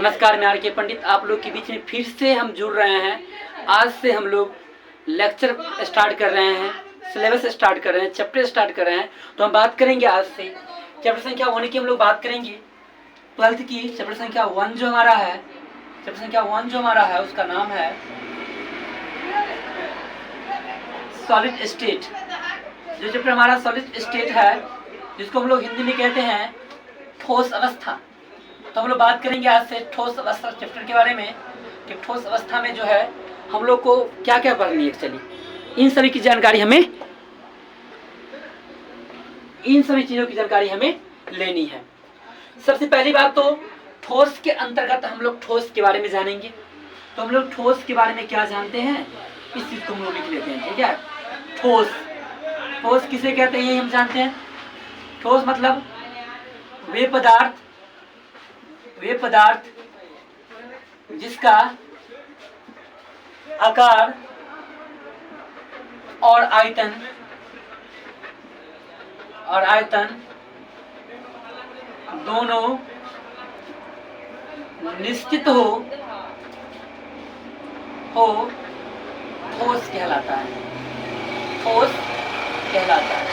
नमस्कार, मैं आर.के. पंडित आप लोग के बीच में फिर से हम जुड़ रहे हैं। आज से हम लोग लेक्चर स्टार्ट कर रहे हैं, सिलेबस स्टार्ट कर रहे हैं, चैप्टर स्टार्ट कर रहे हैं। तो हम बात करेंगे आज से चैप्टर संख्या 1 की हम लोग बात करेंगे। 12th की चैप्टर संख्या 1 जो हमारा है, चैप्टर संख्या 1 जो हमारा है उसका नाम है सॉलिड स्टेट। जो चैप्टर हमारा सॉलिड स्टेट है, जिसको हम लोग हिंदी में कहते हैं ठोस अवस्था। तो हम लोग बात करेंगे आज से ठोस अवस्था चैप्टर के बारे में कि ठोस अवस्था में जो है हम लोग को क्या क्या करनी है। चलिए इन सभी की जानकारी हमें, इन सभी चीज़ों की जानकारी हमें लेनी है। सबसे पहली बात तो ठोस के अंतर्गत हम लोग ठोस के बारे में जानेंगे। तो हम लोग ठोस के बारे में क्या जानते हैं, इस चीज़ को हम लोग लिख लेते हैं। ठीक है, ठोस, ठोस किसे कहते हैं ये हम जानते हैं। ठोस मतलब वे पदार्थ जिसका आकार और आयतन दोनों निश्चित हो ठोस कहलाता है। ठोस कहलाता है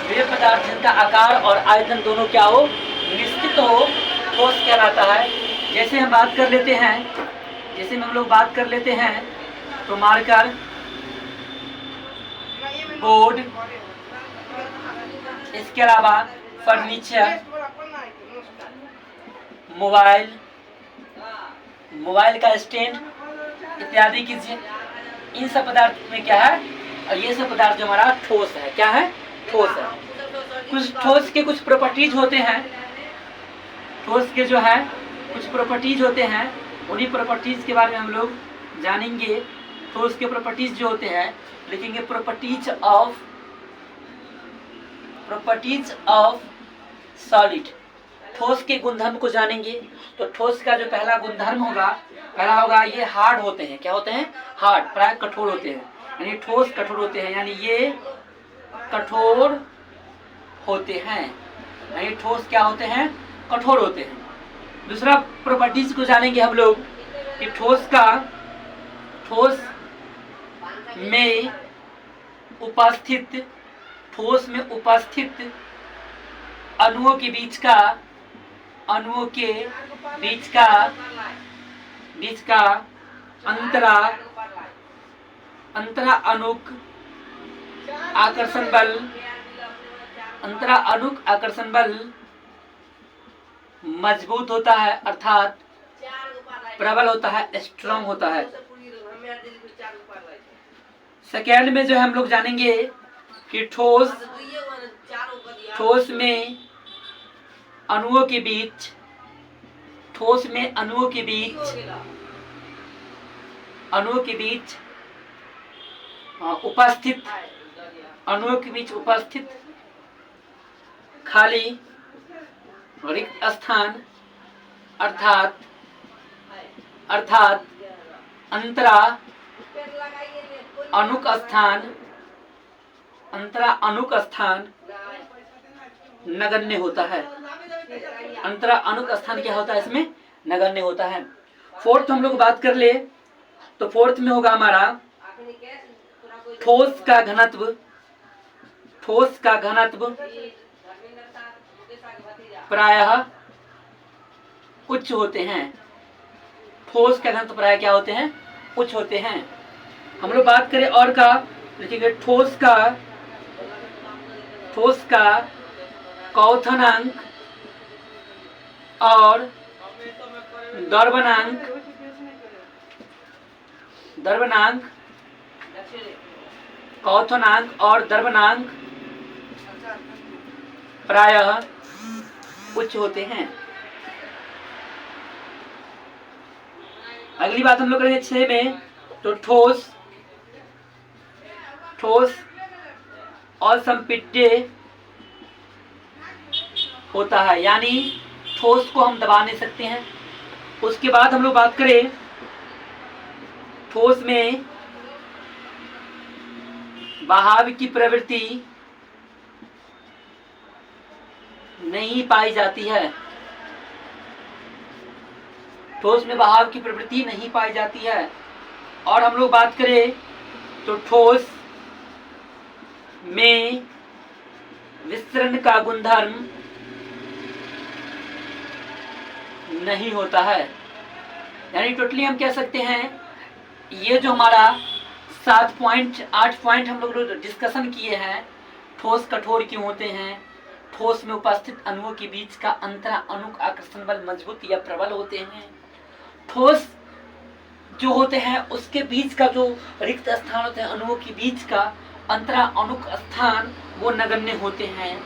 वे पदार्थ जिनका आकार और आयतन दोनों क्या हो, निश्चित हो, ठोस कहलाता है। जैसे हम बात कर लेते हैं, जैसे हम लोग बात कर लेते हैं तो मार्कर, बोर्ड, इसके अलावा फर्नीचर, मोबाइल का स्टैंड इत्यादि कीजिए। इन सब पदार्थ में क्या है, और ये सब पदार्थ जो हमारा ठोस है, क्या है, ठोस है। कुछ ठोस के कुछ प्रॉपर्टीज होते हैं, ठोस के जो है कुछ प्रॉपर्टीज होते हैं, उन्हीं प्रॉपर्टीज के बारे में हम लोग जानेंगे। ठोस के प्रॉपर्टीज जो होते हैं लिखेंगे प्रॉपर्टीज ऑफ सॉलिड। ठोस के गुणधर्म को जानेंगे। तो ठोस का जो पहला गुणधर्म होगा, पहला होगा ये हार्ड होते हैं। क्या होते हैं, हार्ड, प्राय कठोर होते हैं, यानी ठोस कठोर होते हैं, यानी ये कठोर होते हैं, यानी ठोस क्या होते हैं, कठोर होते हैं। दूसरा प्रॉपर्टीज को जानेंगे हम लोग कि ठोस में उपस्थित अणुओं के बीच का अंतरा अणुक आकर्षण बल मजबूत होता है, अर्थात प्रबल होता है, स्ट्रांग होता है। सेकेंड में जो है हम लोग जानेंगे कि ठोस में अणुओं के बीच उपस्थित खाली रिक्त स्थान अर्थात अंतरा अणुक स्थान नगण्य होता है। अंतरा अणुक स्थान क्या होता है, इसमें नगण्य होता है। फोर्थ हम लोग बात कर ले तो फोर्थ में होगा हमारा ठोस का घनत्व प्रायः उच्च होते हैं। ठोस का घनत्व प्रायः क्या होते हैं, उच्च होते हैं। हम लोग बात करें और का, लिखेंगे ठोस का क्वथनांक और द्रवणांक प्रायः उच्च होते हैं। अगली बात हम लोग करेंगे 6 में, तो ठोस असंपीड्य होता है, यानी ठोस को हम दबा नहीं सकते हैं। उसके बाद हम लोग बात करें ठोस में बहाव की प्रवृत्ति नहीं पाई जाती है। ठोस में बहाव की प्रवृत्ति नहीं पाई जाती है। और हम लोग बात करें तो ठोस में विस्तरण का गुणधर्म नहीं होता है। यानी टोटली हम कह सकते हैं ये जो हमारा 7 पॉइंट 8 पॉइंट हम लोग डिस्कशन किए हैं, ठोस कठोर क्यों होते हैं, ठोस में उपस्थित अणुओं के बीच का अंतरा अणुक आकर्षण बल मजबूत या प्रबल होते हैं, ठोस जो होते हैं उसके बीच का जो रिक्त स्थान होते हैं अणुओं के बीच का अंतरा अणुक स्थान वो नगण्य होते हैं,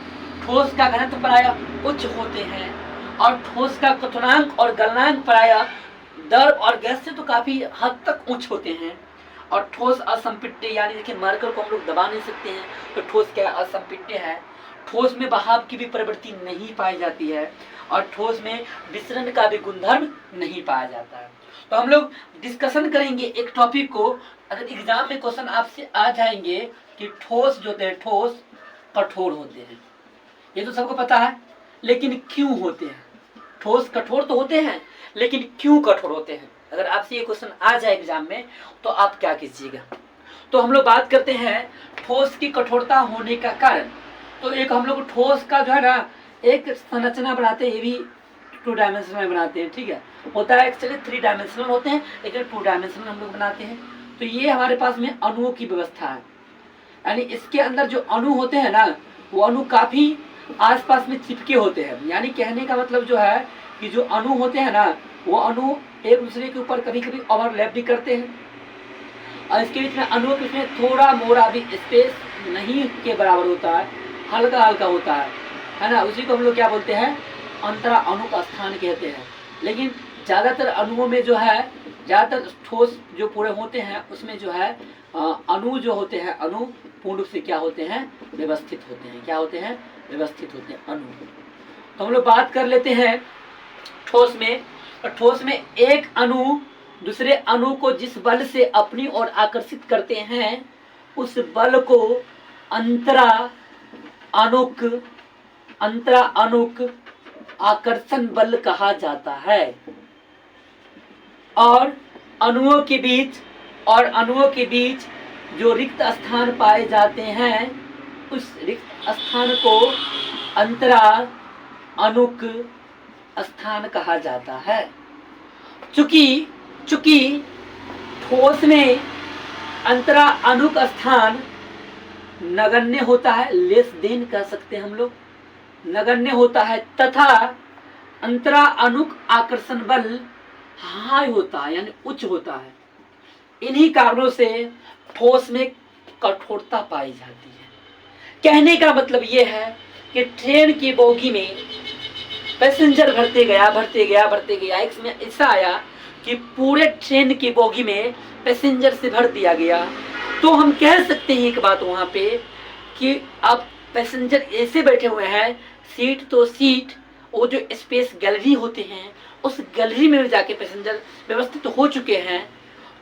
ठोस का घनत्व प्रायः उच्च होते हैं और ठोस का क्वथनांक और गलनांक प्रायः द्रव और गैस से तो काफी हद तक उच्च होते हैं। और ठोस असंपिट्य, यानी देखिए मार्कर को हम लोग दबा नहीं सकते हैं, तो ठोस क्या असंपिट्य है। ठोस में बहाव की भी प्रवृत्ति नहीं पाई जाती है और ठोस में विसरण का भी गुणधर्म नहीं पाया जाता है। तो हम लोग डिस्कशन करेंगे एक टॉपिक को, अगर एग्जाम में क्वेश्चन आपसे आ जाएंगे कि ठोस जो होते हैं ठोस कठोर होते हैं, ये तो सबको पता है, लेकिन क्यों होते हैं। ठोस कठोर तो होते हैं लेकिन क्यों कठोर होते हैं, अगर आपसे ये क्वेश्चन आ जाए एग्जाम में तो आप क्या कीजिएगा। तो हम लोग बात करते हैं ठोस की कठोरता होने का कारण। तो एक हम लोग ठोस का जो है ना एक संरचना बनाते हैं, ये भी 2 डायमेंशनल बनाते हैं, ठीक है, होता है एक्चुअली 3 डायमेंशनल होते हैं लेकिन 2 डायमेंशनल हम लोग बनाते हैं। तो ये हमारे पास में अणुओं की व्यवस्था है, यानी इसके अंदर जो अणु होते हैं ना वो अणु काफी आसपास में चिपके होते हैं। यानी कहने का मतलब जो है कि जो अणु होते हैं ना वो अणु एक दूसरे के ऊपर कभी कभी ओवरलैप भी करते हैं और इसके बीच में अणुओं के बीच में थोड़ा मोड़ा भी स्पेस नहीं के बराबर होता है, हल्का हल्का होता है ना, उसी को हम लोग क्या बोलते हैं अंतरा अणुक स्थान कहते हैं। लेकिन ज़्यादातर अणुओं में जो है, ज़्यादातर ठोस जो पूरे होते हैं उसमें जो है अणु जो होते हैं अणु पूर्ण रूप से क्या होते हैं व्यवस्थित होते हैं, क्या होते हैं व्यवस्थित होते हैं अणु। तो हम लोग बात कर लेते हैं ठोस में। और ठोस में एक अणु दूसरे अणु को जिस बल से अपनी ओर आकर्षित करते हैं उस बल को अंतरा अणुक आकर्षण बल कहा जाता है। और अणुओं के बीच जो रिक्त स्थान पाए जाते हैं उस रिक्त स्थान को अंतरा अणुक स्थान कहा जाता है। चूंकि ठोस में अंतरा अणुक स्थान नगण्य होता है, लेस देन कह सकते हैं हम लोग, नगण्य होता है, तथा अंतरा अणुक आकर्षण बल हाई होता है यानी उच्च होता है। इन्हीं कारणों से ठोस में कठोरता पाई जाती है। कहने का मतलब ये है कि ट्रेन की बोगी में पैसेंजर भरते गया, एक समय ऐसा आया कि पूरे ट्रेन की बोगी में पैसेंजर से भर दिया गया। तो हम कह सकते हैं एक बात वहाँ पे कि अब पैसेंजर ऐसे बैठे हुए हैं, सीट तो सीट, वो जो स्पेस गैलरी होते हैं उस गैलरी में जाके पैसेंजर व्यवस्थित हो चुके हैं,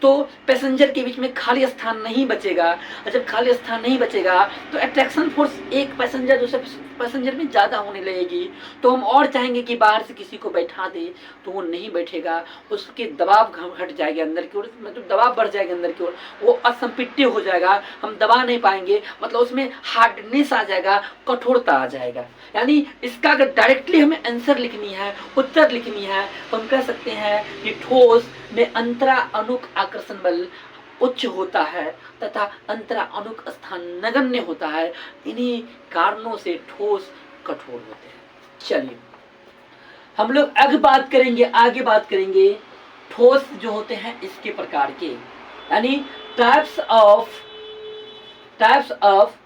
तो पैसेंजर के बीच में खाली स्थान नहीं बचेगा। और जब खाली स्थान नहीं बचेगा तो अट्रैक्शन फोर्स एक पैसेंजर दूसरे पैसेंजर में ज़्यादा होने लगेगी। तो हम और चाहेंगे कि बाहर से किसी को बैठा दे तो वो नहीं बैठेगा, उसके दबाव हट जाएगा अंदर की ओर, मतलब दबाव बढ़ जाएगा अंदर की ओर, वो असंपिट्य हो जाएगा, हम दबा नहीं पाएंगे, मतलब उसमें हार्डनेस आ जाएगा, कठोरता आ जाएगा। यानी इसका अगर डायरेक्टली हमें आंसर लिखनी है, उत्तर लिखनी है, तो हम कह सकते हैं कि ठोस में अंतरा अणुक आकर्षण बल उच्च होता है तथा अंतरा अणुक स्थान नगण्य होता है। इन्हीं कारणों से ठोस कठोर होते हैं। चलिए हम लोग आगे बात करेंगे ठोस जो होते हैं इसके प्रकार के, यानी टाइप्स ऑफ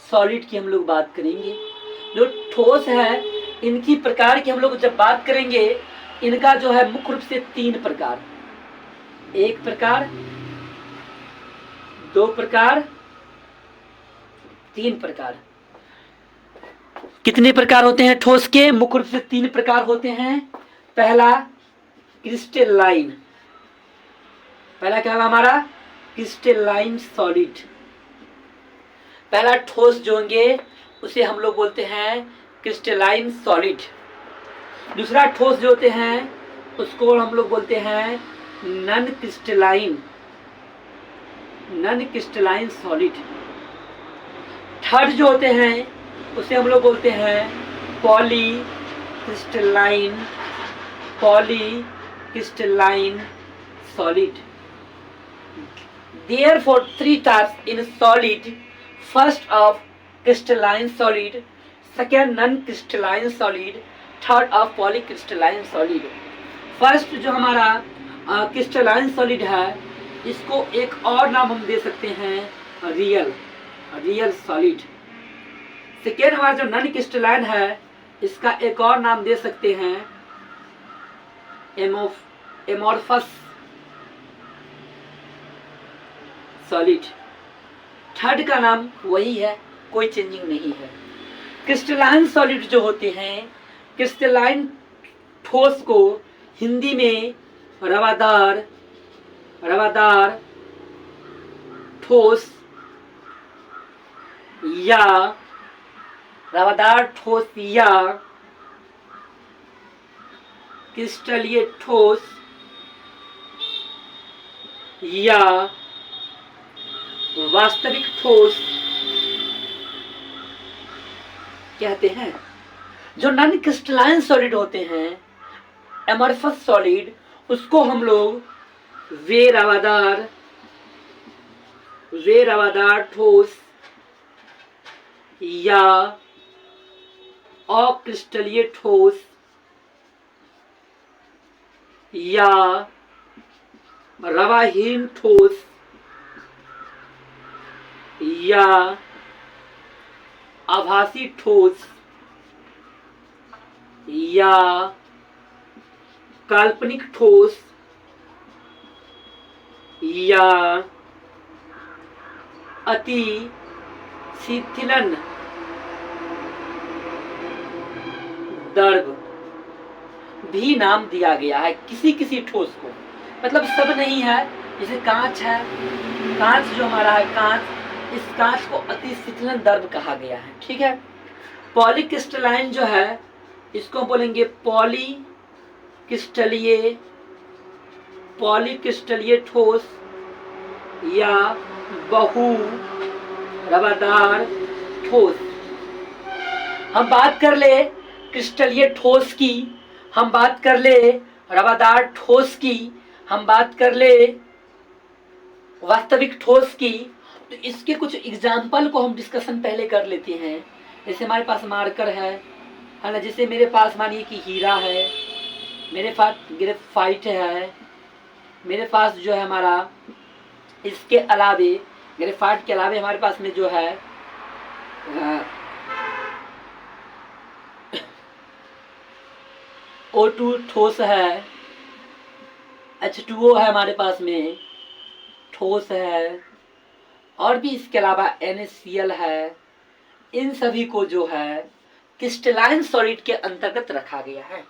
सॉलिड की हम लोग बात करेंगे। जो ठोस है इनकी प्रकार की हम लोग जब बात करेंगे, इनका जो है मुख्य रूप से 3 प्रकार, 1 प्रकार, 2 प्रकार, 3 प्रकार। कितने प्रकार होते हैं ठोस के? मुख्य रूप से 3 प्रकार होते हैं। पहला क्रिस्टलाइन, पहला क्या होगा हमारा क्रिस्टलाइन सॉलिड, पहला ठोस जो होंगे उसे हम लोग बोलते हैं क्रिस्टलाइन सॉलिड। दूसरा ठोस जो होते हैं उसको हम लोग बोलते हैं नॉन क्रिस्टलाइन सॉलिड। थर्ड जो होते हैं उसे हम लोग बोलते हैं polycrystalline solid. Therefore, three types in solid. First of crystalline solid, second non-crystalline solid, third of polycrystalline solid. First जो हमारा क्रिस्टलाइन सॉलिड है, इसको एक और नाम हम दे सकते हैं रियल सॉलिड। सेकेंड हमारा जो नॉन क्रिस्टलाइन है, इसका एक और नाम दे सकते हैं एमोर्फस सॉलिड। थर्ड का नाम वही है, कोई चेंजिंग नहीं है। क्रिस्टलाइन सॉलिड जो होते हैं, क्रिस्टलाइन ठोस को हिंदी में रवादार ठोस या क्रिस्टलीय ठोस या वास्तविक ठोस कहते हैं। जो नॉन क्रिस्टलाइन सॉलिड होते हैं, एमरफस सॉलिड, उसको हम लोग वे रवादार ठोस या अक्रिस्टलीय ठोस या रवाहीन ठोस या आभासी ठोस या काल्पनिक ठोस या अति शिथिलन द्रव भी नाम दिया गया है किसी ठोस को। मतलब सब नहीं है। जैसे कांच है, कांच जो हमारा है, कांच, इस कांच को अति शिथिलन द्रव कहा गया है। ठीक है। पॉलीक्रिस्टलाइन जो है, इसको बोलेंगे पॉलीक्रिस्टलीय ठोस या बहु रवादार ठोस। हम बात कर ले क्रिस्टलीय ठोस की, हम बात कर ले रवादार ठोस की, हम बात कर ले वास्तविक ठोस की। तो इसके कुछ एग्जाम्पल को हम डिस्कशन पहले कर लेते हैं। जैसे हमारे पास मार्कर है ना, जैसे मेरे पास मानिए कि हीरा है, मेरे पास ग्रेफाइट है, मेरे पास जो है हमारा, इसके अलावे ग्रेफाइट के अलावे हमारे पास में जो है O2 ठोस है, H2O है हमारे पास में ठोस है, और भी इसके अलावा NaCl है। इन सभी को जो है क्रिस्टलाइन सॉलिड के अंतर्गत रखा गया है।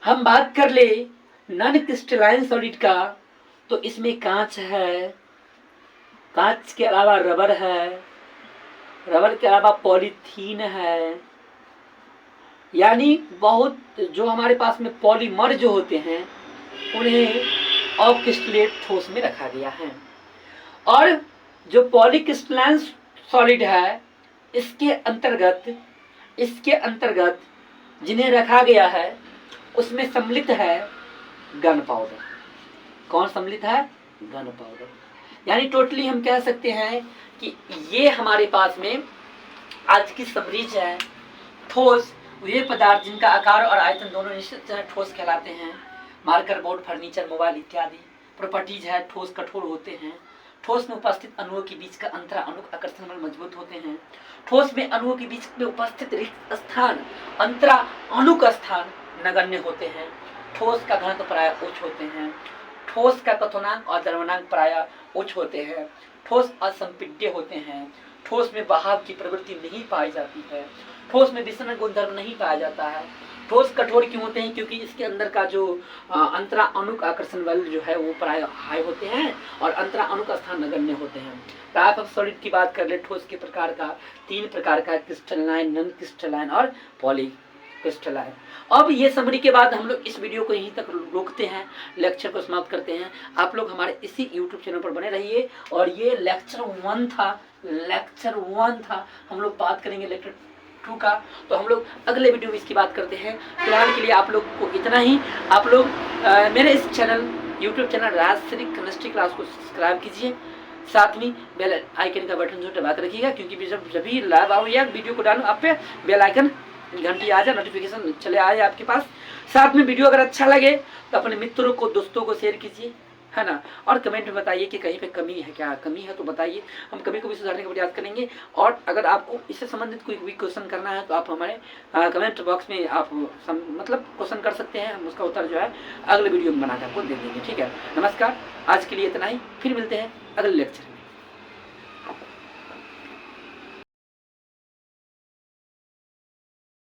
हम बात कर ले नॉन क्रिस्टलाइन सॉलिड का, तो इसमें कांच है, कांच के अलावा रबर है, रबर के अलावा पॉलीथीन है, यानी बहुत जो हमारे पास में पॉलीमर जो होते हैं, उन्हें अक्रिस्टलेट ठोस में रखा गया है। और जो पॉलीक्रिस्टलाइन सॉलिड है, इसके अंतर्गत जिन्हें रखा गया है, उसमें सम्मिलित है गन पाउडर। कौन सम्मिलित है? Gun powder. यानी टोटली हम कह सकते हैं कि ये हमारे पास में आज की समरीज है। ठोस वे पदार्थ जिनका आकार और आयतन दोनों निश्चित ठोस कहलाते हैं। मार्कर बोर्ड, फर्नीचर, मोबाइल इत्यादि। प्रॉपर्टीज है, ठोस कठोर होते हैं। ठोस में उपस्थित अणुओं के बीच का अंतरा अणुक आकर्षण बल मजबूत होते हैं। ठोस में अणुओं के बीच में उपस्थित रिक्त स्थान अंतरा अणुक स्थान नगण्य होते हैं। ठोस का घनत्व प्राय उच्च होते हैं। ठोस का कथनांक और द्रव्यनांक प्राय उच्च होते हैं। ठोस असंपीड्य होते हैं। ठोस में बहाव की प्रवृत्ति नहीं पाई जाती है। ठोस में विसरण गुणधर्म नहीं पाया जाता है। ठोस कठोर क्यों होते हैं? क्योंकि इसके अंदर का जो अंतरा अणुक आकर्षण बल जो है वो प्राय हाई होते हैं और अंतरा अणुक स्थान नगण्य होते हैं। टाइप ऑफ सॉलिड की बात कर ले, ठोस के प्रकार का 3 प्रकार का, क्रिस्टलाइन, नॉन क्रिस्टलाइन और क्रिस्टलाइन। अब ये समरी के बाद हम लोग इस वीडियो को यहीं तक रोकते हैं, लेक्चर को समाप्त करते हैं। आप लोग हमारे इसी यूट्यूब चैनल पर बने रहिए। और ये लेक्चर 1 था, हम लोग बात करेंगे लेक्चर 2 का, तो हम लोग अगले वीडियो में इसकी बात करते हैं। फिलहाल के लिए आप लोग को इतना ही। आप लोग मेरे इस YouTube channel Rajshree chemistry class को सब्सक्राइब कीजिए, साथ में बेल आइकन का बटन जो दबा कर रखिएगा, क्योंकि जब भी लाइव आओ या वीडियो को डालूं आप पे बेल आइकन घंटी आ जाए, नोटिफिकेशन चले आए आपके पास। साथ में वीडियो अगर अच्छा लगे तो अपने मित्रों को, दोस्तों को शेयर कीजिए, है ना। और कमेंट में बताइए कि कहीं पे कमी है, क्या कमी है तो बताइए, हम कमी को भी सुधारने का प्रयास करेंगे। और अगर आपको इससे संबंधित कोई भी क्वेश्चन करना है तो आप हमारे कमेंट बॉक्स में आप मतलब क्वेश्चन कर सकते हैं, हम उसका उत्तर जो है अगले वीडियो में बनाकर आपको दे देंगे। ठीक है, नमस्कार, आज के लिए इतना ही, फिर मिलते हैं अगले लेक्चर में।